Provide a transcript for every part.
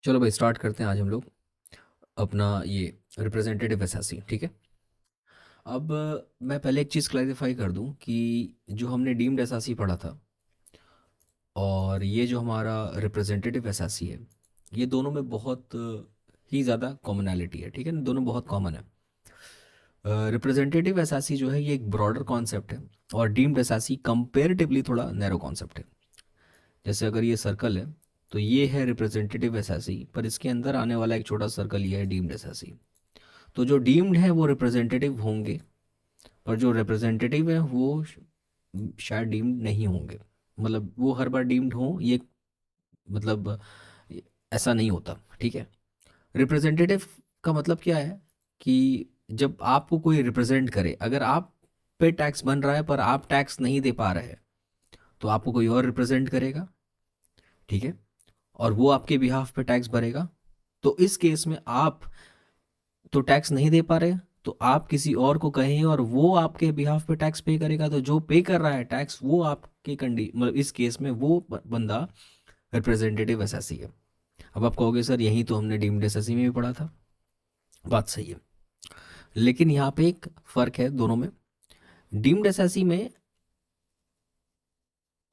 चलो भाई स्टार्ट करते हैं आज हम लोग अपना ये रिप्रेजेंटेटिव एसएससी। ठीक है। अब मैं पहले एक चीज़ क्लैरिफाई कर दूं कि जो हमने डीम्ड एसएससी पढ़ा था और ये जो हमारा रिप्रेजेंटेटिव एसएससी है, ये दोनों में बहुत ही ज़्यादा कॉमनैलिटी है। ठीक है ना, दोनों बहुत कॉमन है। रिप्रेजेंटेटिव एसएससी जो है ये एक ब्रॉडर कॉन्सेप्ट है और डीम्ड एसएससी कंपेरेटिवली थोड़ा नैरो कॉन्सेप्ट है। जैसे अगर ये सर्कल है तो ये है रिप्रेजेंटेटिव एसएससी, पर इसके अंदर आने वाला एक छोटा सर्कल ये है डीम्ड एसएससी। तो जो डीम्ड है वो रिप्रेजेंटेटिव होंगे, पर जो रिप्रेजेंटेटिव है वो शायद डीम्ड नहीं होंगे। मतलब वो हर बार डीम्ड हो ये मतलब ऐसा नहीं होता। ठीक है। रिप्रेजेंटेटिव का मतलब क्या है कि जब आपको कोई रिप्रेजेंट करे, अगर आप पे टैक्स बन रहा है पर आप टैक्स नहीं दे पा रहे हैं तो आपको कोई और रिप्रेजेंट करेगा। ठीक है। और वो आपके बिहाफ पे टैक्स भरेगा। तो इस केस में आप तो टैक्स नहीं दे पा रहे, तो आप किसी और को कहें और वो आपके बिहाफ पे टैक्स पे करेगा। तो जो पे कर रहा है टैक्स वो आपके कंडी मतलब इस केस में वो बंदा रिप्रेजेंटेटिव एसएससी है। अब आप कहोगे सर यही तो हमने डीम्ड एसएससी में भी पढ़ा था। बात सही है, लेकिन यहाँ पे एक फ़र्क है दोनों में। डीम्ड एसएससी में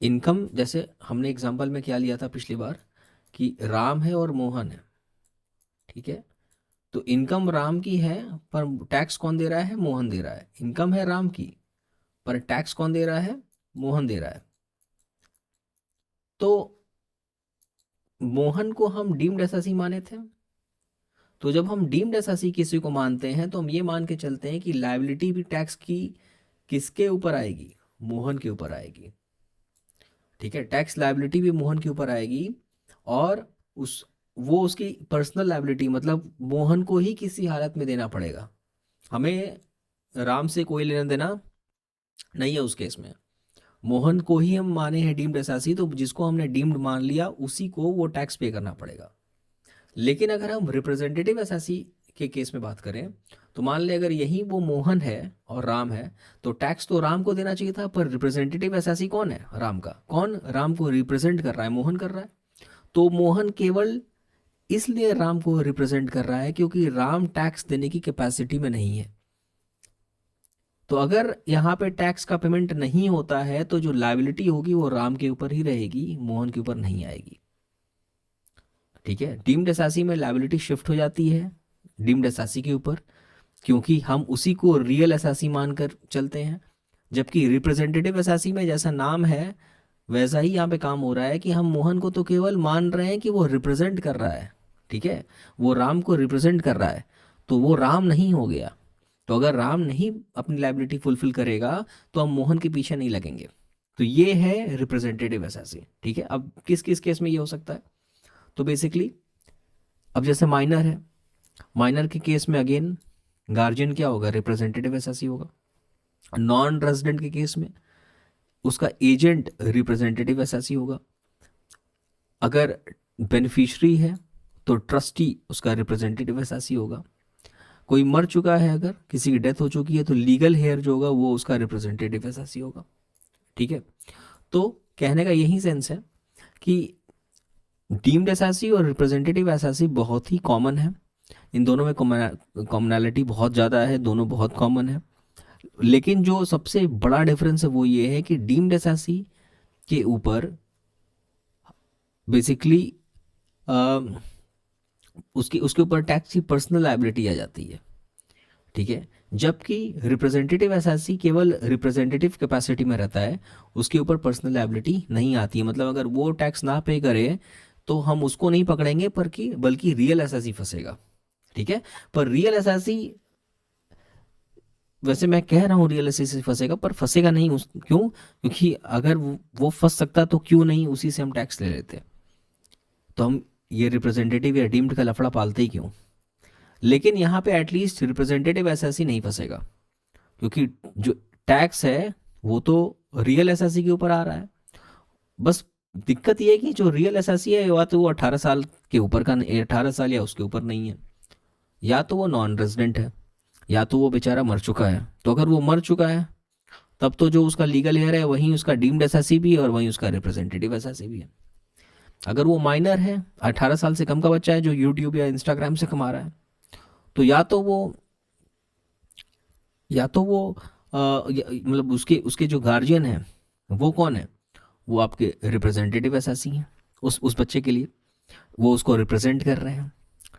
इनकम, जैसे हमने एग्जांपल में क्या लिया था पिछली बार कि राम है और मोहन है। ठीक है। तो इनकम राम की है पर टैक्स कौन दे रहा है? मोहन दे रहा है। इनकम है राम की पर टैक्स कौन दे रहा है? मोहन दे रहा है। तो मोहन को हम डीम्ड एसएससी माने थे। तो जब हम डीम्ड एसएससी किसी को मानते हैं तो हम ये मान के चलते हैं कि लायबिलिटी भी टैक्स की किसके ऊपर आएगी? मोहन के ऊपर आएगी। ठीक है। टैक्स लायबिलिटी भी मोहन के ऊपर आएगी और उस वो उसकी पर्सनल लायबिलिटी मतलब मोहन को ही किसी हालत में देना पड़ेगा। हमें राम से कोई लेना देना नहीं है उस केस में। मोहन को ही हम माने हैं डीम्ड एसएससी, तो जिसको हमने डीम्ड मान लिया उसी को वो टैक्स पे करना पड़ेगा। लेकिन अगर हम रिप्रेजेंटेटिव एसएससी के केस में बात करें तो मान ले अगर यही वो मोहन है और राम है तो टैक्स तो राम को देना चाहिए था, पर रिप्रेजेंटेटिव एसएससी कौन है? राम का। कौन राम को रिप्रेजेंट कर रहा है? मोहन कर रहा है। तो मोहन केवल इसलिए राम को रिप्रेजेंट कर रहा है क्योंकि राम टैक्स देने की कैपेसिटी में नहीं है। तो अगर यहाँ पे टैक्स का पेमेंट नहीं होता है तो जो लायबिलिटी होगी वो राम के ऊपर ही रहेगी, मोहन के ऊपर नहीं आएगी। ठीक है। डीम्ड एसएससी में लायबिलिटी शिफ्ट हो जाती है डीम्ड एसएससी के ऊपर, क्योंकि हम उसी को रियल एसएससी मानकर चलते हैं। जबकि रिप्रेजेंटेटिव एसएससी में जैसा नाम है वैसा ही यहाँ पे काम हो रहा है कि हम मोहन को तो केवल मान रहे हैं कि वो रिप्रेजेंट कर रहा है। ठीक है। वो राम को रिप्रेजेंट कर रहा है, तो वो राम नहीं हो गया। तो अगर राम नहीं अपनी लाइबिलिटी फुलफिल करेगा तो हम मोहन के पीछे नहीं लगेंगे। तो ये है रिप्रेजेंटेटिव एसएससी। ठीक है। अब किस किस केस में ये हो सकता है? तो बेसिकली अब जैसे माइनर है, माइनर के केस में अगेन गार्जियन क्या होगा? रिप्रेजेंटेटिव एसएससी होगा। नॉन रेजिडेंट के केस में उसका एजेंट रिप्रेजेंटेटिव एसएससी होगा। अगर बेनिफिशियरी है तो ट्रस्टी उसका रिप्रेजेंटेटिव एसएससी होगा। कोई मर चुका है, अगर किसी की डेथ हो चुकी है तो लीगल हेयर जो होगा वो उसका रिप्रेजेंटेटिव एसएससी होगा। ठीक है। तो कहने का यही सेंस है कि डीम्ड एसएससी और रिप्रेजेंटेटिव एसएससी बहुत ही कॉमन है। इन दोनों में कॉमनैलिटी बहुत ज़्यादा है, दोनों बहुत कॉमन है। लेकिन जो सबसे बड़ा डिफरेंस है वो ये है कि डीम्ड एसएससी के ऊपर बेसिकली उसके उसके ऊपर टैक्स की पर्सनल लायबिलिटी आ जाती है। ठीक है। जबकि रिप्रेजेंटेटिव एसएससी केवल रिप्रेजेंटेटिव कैपेसिटी में रहता है, उसके ऊपर पर्सनल लायबिलिटी नहीं आती है। मतलब अगर वो टैक्स ना पे करे तो हम उसको नहीं पकड़ेंगे पर कि बल्कि रियल एसएससी फंसेगा। ठीक है। पर रियल एसएससी, वैसे मैं कह रहा हूँ रियल एसएससी फंसेगा पर फंसेगा नहीं क्यों? क्योंकि अगर वो फंस सकता तो क्यों नहीं उसी से हम टैक्स ले लेते। तो हम ये रिप्रेजेंटेटिव या डीम्ड का लफड़ा पालते ही क्यों? लेकिन यहाँ पे एटलीस्ट रिप्रेजेंटेटिव एसएससी नहीं फंसेगा, क्योंकि जो टैक्स है वो तो रियल एसएससी के ऊपर आ रहा है। बस दिक्कत ये है कि जो रियल एसएससी है या तो वो 18 साल के ऊपर का, 18 साल या उसके ऊपर नहीं है, या तो वो नॉन रेजिडेंट है, या तो वो बेचारा मर चुका है। तो अगर वो मर चुका है तब तो जो उसका लीगल हेयर है वहीं उसका डीम्ड एसएससी भी है और वहीं उसका रिप्रेजेंटेटिव एसएससी भी है। अगर वो माइनर है, 18 साल से कम का बच्चा है जो यूट्यूब या इंस्टाग्राम से कमा रहा है, तो या तो वो मतलब उसके उसके जो गार्जियन है वो कौन है, वो आपके रिप्रेजेंटेटिव एसएससी हैं उस बच्चे के लिए, वो उसको रिप्रेजेंट कर रहे हैं,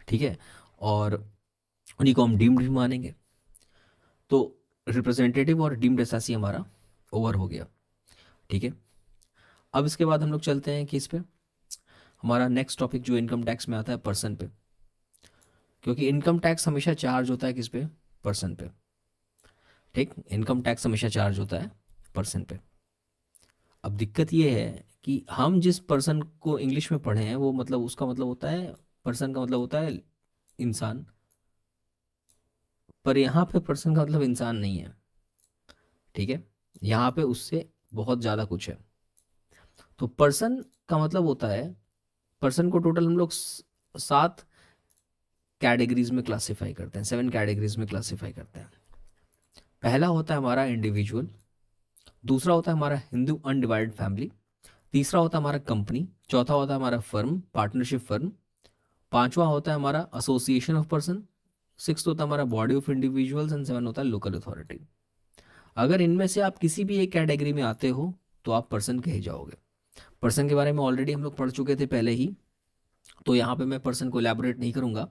ठीक है, और उन्हीं को हम डीम्ड भी मानेंगे। तो रिप्रेजेंटेटिव और डीम्ड एसएससी हमारा ओवर हो गया, ठीक है। अब इसके बाद हम लोग चलते हैं कि इस पे हमारा नेक्स्ट टॉपिक जो इनकम टैक्स में आता है पर्सन पे, क्योंकि इनकम टैक्स हमेशा चार्ज होता है किस पे, पर्सन पे, ठीक। इनकम टैक्स हमेशा चार्ज होता है पर्सन पे। अब दिक्कत ये है कि हम जिस पर्सन को इंग्लिश में पढ़े हैं वो मतलब उसका मतलब होता है, पर्सन का मतलब होता है इंसान, पर यहाँ पे पर्सन का मतलब इंसान नहीं है, ठीक है। यहाँ पे उससे बहुत ज़्यादा कुछ है। तो पर्सन का मतलब होता है, पर्सन को टोटल हम लोग 7 कैटेगरीज में क्लासिफाई करते हैं, 7 कैटेगरीज में क्लासिफाई करते हैं। पहला होता है हमारा इंडिविजुअल, दूसरा होता है हमारा हिंदू अनडिवाइडेड फैमिली, तीसरा होता है हमारा कंपनी, चौथा होता है हमारा फर्म, पार्टनरशिप फर्म, पांचवा होता है हमारा एसोसिएशन ऑफ पर्सन, सिक्स होता है हमारा body of individuals and seven होता है लोकल अथॉरिटी। अगर इनमें से आप किसी भी एक कैटेगरी में आते हो तो आप पर्सन कहे जाओगे। पर्सन के बारे में ऑलरेडी हम लोग पढ़ चुके थे पहले ही, तो यहाँ पे मैं पर्सन को एलैबोरेट नहीं करूँगा।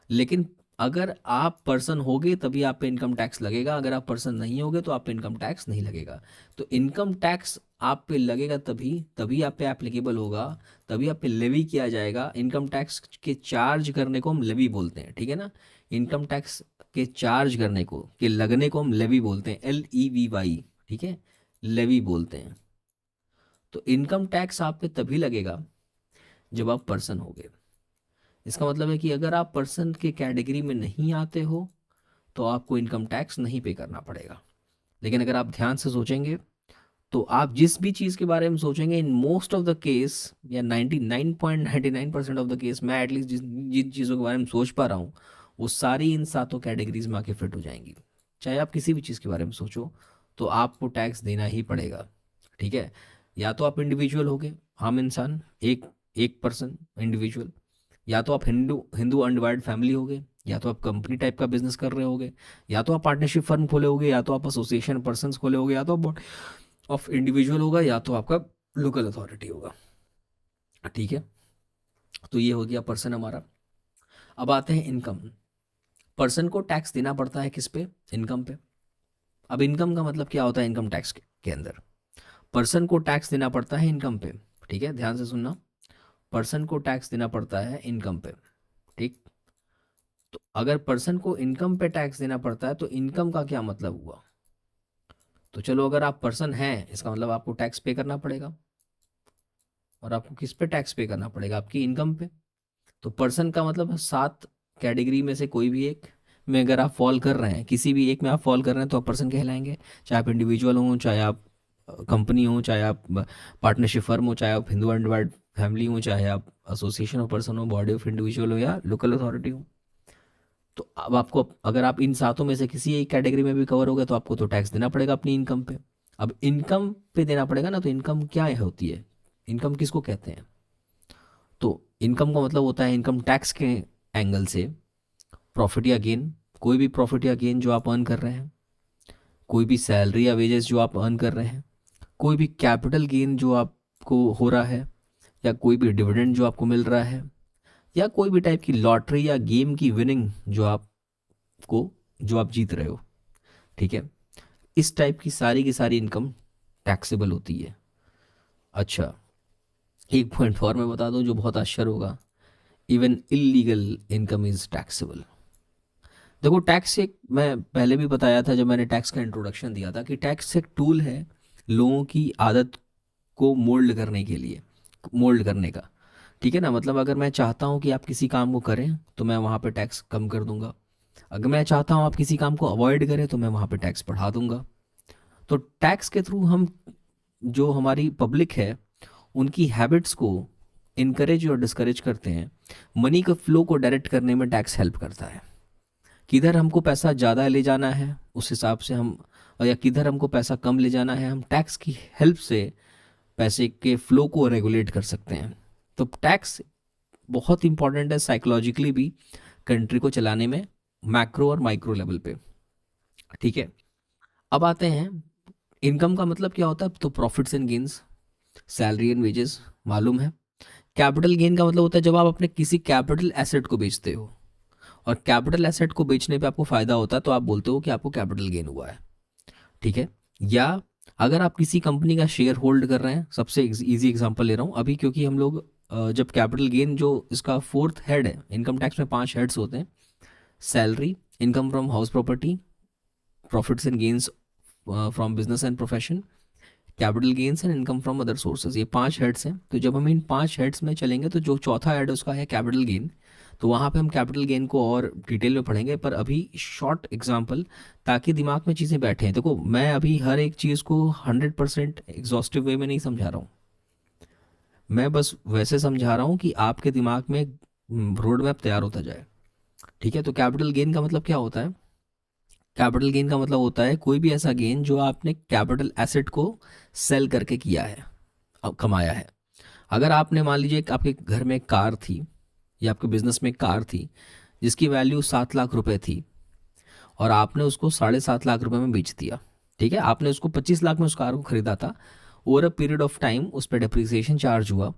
लेकिन अगर आप पर्सन होगे तभी आप पे इनकम टैक्स लगेगा, अगर आप पर्सन नहीं होगे तो आप पे इनकम टैक्स नहीं लगेगा। तो इनकम टैक्स आप पे लगेगा तभी तभी आप पे एप्लीकेबल होगा, तभी आप पे लेवी किया जाएगा। इनकम टैक्स के चार्ज करने को हम लेवी बोलते हैं, ठीक है ना। इनकम टैक्स के चार्ज करने को, के लगने को हम लेवी बोलते हैं, LEVY, ठीक है, लेवी बोलते हैं। तो इनकम टैक्स आप पे तभी लगेगा जब आप पर्सन होगे। इसका मतलब है कि अगर आप पर्सन के कैटेगरी में नहीं आते हो तो आपको इनकम टैक्स नहीं पे करना पड़ेगा। लेकिन अगर आप ध्यान से सोचेंगे तो आप जिस भी चीज़ के बारे में सोचेंगे, in most of the case या 99.99% ऑफ द केस, मैं एटलीस्ट जिन चीज़ों के बारे में सोच पा रहा हूँ वो सारी इन 7 कैटेगरीज में आके फिट हो जाएंगी। चाहे आप किसी भी चीज़ के बारे में सोचो तो आपको टैक्स देना ही पड़ेगा, ठीक है। या तो आप इंडिविजुअल होगे, आम इंसान, एक एक पर्सन इंडिविजुअल, या तो आप हिंदू हिंदू अनडिवाइडेड फैमिली होगे, या तो आप कंपनी टाइप का बिजनेस कर रहे होगे, या तो आप पार्टनरशिप फर्म खोले होगे, या तो आप एसोसिएशन पर्सन खोले होगे, या तो आप ऑफ इंडिविजुअल होगा, या तो आपका लोकल अथॉरिटी होगा, ठीक है। तो ये हो गया पर्सन हमारा। अब आते हैं इनकम। पर्सन को टैक्स देना पड़ता है किस पे, इनकम पे। अब इनकम का मतलब क्या होता है इनकम टैक्स के अंदर, पर्सन को टैक्स देना पड़ता है इनकम पे, ठीक है, ध्यान से सुनना। पर्सन को टैक्स देना पड़ता है इनकम पे, ठीक। तो अगर पर्सन को इनकम पे टैक्स देना पड़ता है तो इनकम का क्या मतलब हुआ। तो चलो, अगर आप पर्सन हैं इसका मतलब आपको टैक्स पे करना पड़ेगा, और आपको किस पे टैक्स पे करना पड़ेगा, आपकी इनकम पे। तो पर्सन का मतलब 7 कैटेगरी में से कोई भी एक में अगर आप फॉल कर रहे हैं, किसी भी एक में आप फॉल कर रहे हैं तो आप पर्सन कहलाएंगे। चाहे आप इंडिविजुअल हो, चाहे आप कंपनी हो, चाहे आप पार्टनरशिप फर्म हो, चाहे आप हिंदू अनडिवाइड फैमिली हो, चाहे आप एसोसिएशन ऑफ पर्सन हो, बॉडी ऑफ इंडिविजुअल हो, या लोकल अथॉरिटी हो। तो अब आपको, अगर आप इन 7 में से किसी एक कैटेगरी में भी कवर हो गए तो आपको तो टैक्स देना पड़ेगा अपनी इनकम पे। अब इनकम पे देना पड़ेगा ना, तो इनकम क्या होती है, इनकम किसको कहते हैं। तो इनकम का मतलब होता है इनकम टैक्स के एंगल से प्रॉफिट या गेन, कोई भी प्रॉफिट या गेन जो आप अर्न कर रहे हैं, कोई भी सैलरी या वेजेस जो आप अर्न कर रहे हैं, कोई भी कैपिटल गेन जो आपको हो रहा है, या कोई भी डिविडेंड जो आपको मिल रहा है, या कोई भी टाइप की लॉटरी या गेम की विनिंग जो आप जीत रहे हो, ठीक है। इस टाइप की सारी इनकम टैक्सेबल होती है। अच्छा, एक पॉइंट और मैं बता दूं जो बहुत आश्चर्य होगा, even illegal income is taxable. देखो, टैक्स एक, मैं पहले भी बताया था जब मैंने टैक्स का इंट्रोडक्शन दिया था, कि टैक्स एक टूल है लोगों की आदत को मोल्ड करने के लिए, मोल्ड करने का, ठीक है ना। मतलब अगर मैं चाहता हूँ कि आप किसी काम को करें तो मैं वहाँ पे टैक्स कम कर दूंगा, अगर मैं चाहता हूँ आप किसी काम को अवॉइड करें तो मैं वहाँ पे टैक्स बढ़ा दूंगा। तो टैक्स के थ्रू हम, जो हमारी पब्लिक है, उनकी हैबिट्स को इनकरेज और डिस्करेज करते हैं। मनी के फ्लो को डायरेक्ट करने में टैक्स हेल्प करता है। किधर हमको पैसा ज़्यादा ले जाना है उस हिसाब से हम, या किधर हमको पैसा कम ले जाना है, हम टैक्स की हेल्प से पैसे के फ्लो को रेगुलेट कर सकते हैं। तो टैक्स बहुत इंपॉर्टेंट है साइकोलॉजिकली भी कंट्री को चलाने में, मैक्रो और माइक्रो लेवल पे। ठीक है, अब आते हैं इनकम का मतलब क्या होता है। तो profits and gains, salary and wages मालूम है। कैपिटल गेन का मतलब होता है जब आप अपने किसी कैपिटल एसेट को बेचते हो, और कैपिटल एसेट को बेचने पे आपको फायदा होता है, तो आप बोलते हो कि आपको कैपिटल गेन हुआ है। ठीक है, या अगर आप किसी कंपनी का शेयर होल्ड कर रहे हैं, सबसे इजी एग्जांपल ले रहा हूँ अभी, क्योंकि हम लोग जब कैपिटल गेन जो इसका फोर्थ हेड है, इनकम टैक्स में 5 हेड्स होते हैं, salary, income from house property, profits and gains from business and profession, capital gains and income from other sources, ये 5 हेड्स हैं। तो जब हम इन 5 हेड्स में चलेंगे तो जो चौथा हेड है उसका है कैपिटल गेन। तो वहाँ पे हम कैपिटल गेन को और डिटेल में पढ़ेंगे, पर अभी शॉर्ट एग्जांपल ताकि दिमाग में चीज़ें बैठें। देखो मैं अभी हर एक चीज़ को 100% एग्जॉस्टिव वे में नहीं समझा रहा हूँ, मैं बस वैसे समझा रहा हूँ कि आपके दिमाग में रोड मैप तैयार होता जाए। ठीक है, तो कैपिटल गेन का मतलब क्या होता है। कैपिटल गेन का मतलब होता है कोई भी ऐसा गेन जो आपने कैपिटल एसेट को सेल करके किया है, कमाया है। अगर आपने मान लीजिए कि आपके घर में एक कार थी, या आपके बिजनेस में एक कार थी जिसकी वैल्यू 7 लाख रुपए थी, और आपने उसको 7.5 लाख रुपए में बेच दिया। ठीक है, आपने उसको 25 लाख में उस कार को खरीदा था। Over a period of time उस पर डिप्रिसिएशन चार्ज हुआ।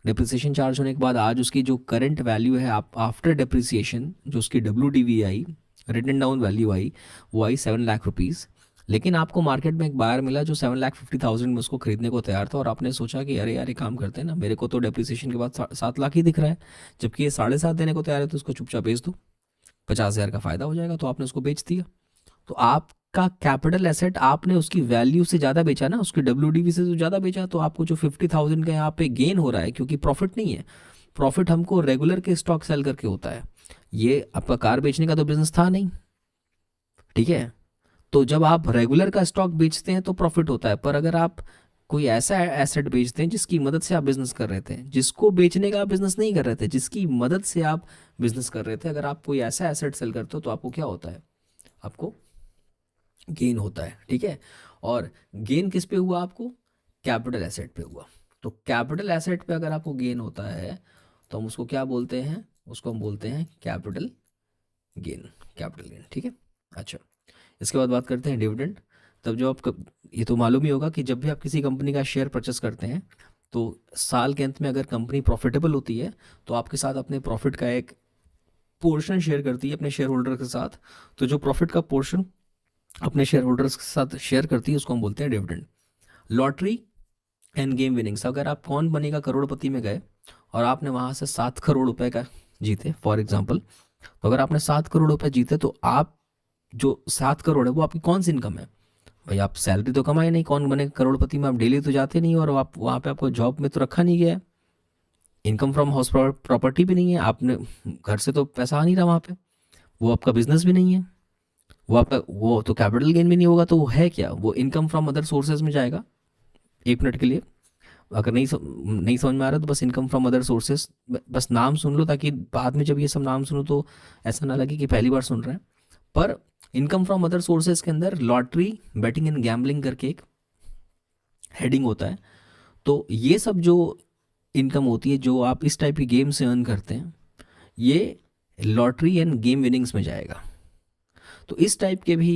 डिप्रिसिएशन चार्ज होने के बाद आज उसकी जो करंट वैल्यू है, आप आफ्टर डिप्रिसिएशन जो उसकी WDV आई, रिटन डाउन वैल्यू आई, वो आई 7 लाख रुपीज़। लेकिन आपको मार्केट में एक बायर मिला जो 7,50,000 में उसको खरीदने को तैयार था, और आपने सोचा कि अरे यार ये काम करते हैं ना, मेरे को तो डिप्रिसिएशन के बाद 7 लाख ही दिख रहा है, जबकि ये 7.5 देने को तैयार है, तो उसको चुपचाप बेच दो, 50,000 का फायदा हो जाएगा। तो आपने उसको बेच दिया। तो आपका कैपिटल एसेट आपने उसकी वैल्यू से ज़्यादा बेचा ना, उसकी WDV से जो ज़्यादा बेचा, तो आपको जो 50,000 का यहाँ पे गेन हो रहा है, क्योंकि प्रॉफिट नहीं है, प्रॉफिट हमको रेगुलर के स्टॉक सेल करके होता है। ये आपका कार बेचने का तो बिजनेस था नहीं। ठीक है, तो जब आप रेगुलर का स्टॉक बेचते हैं तो प्रॉफिट होता है, पर अगर आप कोई ऐसा एसेट बेचते हैं जिसकी मदद से आप बिजनेस कर रहे थे, जिसको बेचने का आप बिजनेस नहीं कर रहे थे, जिसकी मदद से आप बिजनेस कर रहे थे, अगर आप कोई ऐसा एसेट सेल करते हो तो आपको क्या होता है, आपको गेन होता है। ठीक है, और गेन किस पे हुआ आपको, कैपिटल एसेट पे हुआ। तो कैपिटल एसेट पे अगर आपको गेन होता है तो हम उसको क्या बोलते हैं, उसको हम बोलते हैं कैपिटल गेन, कैपिटल गेन। ठीक है, अच्छा, इसके बाद बात करते हैं डिविडेंड। तब जो ये तो मालूम ही होगा कि जब भी आप किसी कंपनी का शेयर परचेस करते हैं, तो साल के अंत में अगर कंपनी प्रॉफिटेबल होती है तो आपके साथ अपने प्रॉफिट का एक पोर्शन शेयर करती है अपने शेयर होल्डर के साथ। तो जो प्रॉफिट का पोर्शन अपने शेयर होल्डर्स के साथ शेयर करती है उसको हम बोलते हैं dividend. Lottery end game winnings, अगर आप कौन बनेगा करोड़पति में गए और आपने वहाँ से 7 करोड़ रुपए का जीते फॉर एग्जाम्पल, तो अगर आपने 7 करोड़ रुपए जीते तो आप जो 7 करोड़ है वो आपकी कौन सी इनकम है। भाई आप सैलरी तो कमाए नहीं, कौन बने करोड़पति में, आप डेली तो जाते नहीं, और आप वहाँ पे आपको जॉब में तो रखा नहीं गया है, इनकम फ्रॉम हाउस प्रॉपर्टी भी नहीं है, आपने घर से तो पैसा आ नहीं रहा वहाँ पे, वो आपका बिजनेस भी नहीं है, वो आपका वो तो कैपिटल गेन भी नहीं होगा, तो वो है क्या, वो इनकम फ्रॉम अदर सोर्सेज में जाएगा। 1 मिनट के लिए अगर नहीं समझ में आ रहा तो बस इनकम फ्रॉम अदर सोर्सेज बस नाम सुन लो, ताकि बाद में जब ये सब नाम सुनो तो ऐसा ना लगे कि पहली बार सुन रहे हैं। पर इनकम फ्रॉम अदर सोर्सेज के अंदर लॉटरी, बेटिंग एंड गैम्बलिंग करके एक हेडिंग होता है। तो ये सब जो इनकम होती है जो आप इस टाइप की गेम से अर्न करते हैं, ये लॉटरी एंड गेम विनिंग्स में जाएगा। तो इस टाइप के भी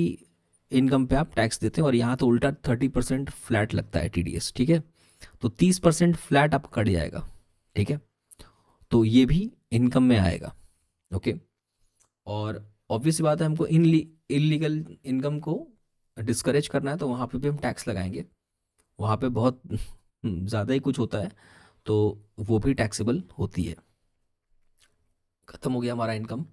इनकम पे आप टैक्स देते हैं, और यहाँ तो उल्टा 30% फ्लैट लगता है TDS। ठीक है, तो 30% फ्लैट आपका कट जाएगा। ठीक है, तो ये भी इनकम में आएगा। ओके, और ऑब्वियस बात है हमको इलीगल इनकम को डिस्करेज करना है, तो वहाँ पे भी हम टैक्स लगाएंगे, वहाँ पे बहुत ज़्यादा ही कुछ होता है, तो वो भी टैक्सेबल होती है। ख़त्म हो गया हमारा इनकम।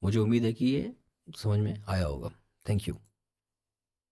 मुझे उम्मीद है कि ये समझ में आया होगा। Thank you.